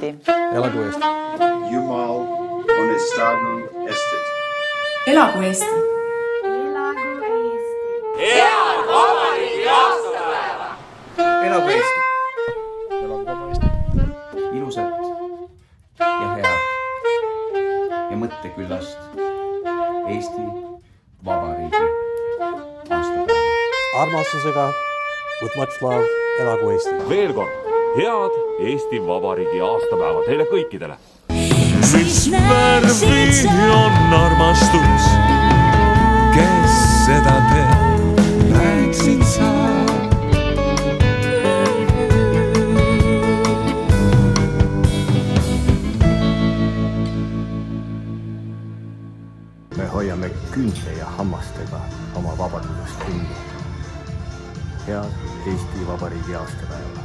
Eesti! Elagu Eesti! Jumal onestagu estet! Elagu Eesti! Elagu Eesti! Head vabariigi aastapäeva! Elagu Eesti! Elagu vaba Eesti! Ilusat ja head ja mõtteküllast Eesti Vabariigi aastapäeva. Armastusega, with much love, elagu Eesti! Veel kord, head Eesti Vabariigi aastapäeva teile kõikidele! Mis värvi on armastus, kes seda teab, näeksid sa. Me hoiame küünte ja hammastega oma vabadusest kinni. Head Eesti Vabariigi aastapäeva!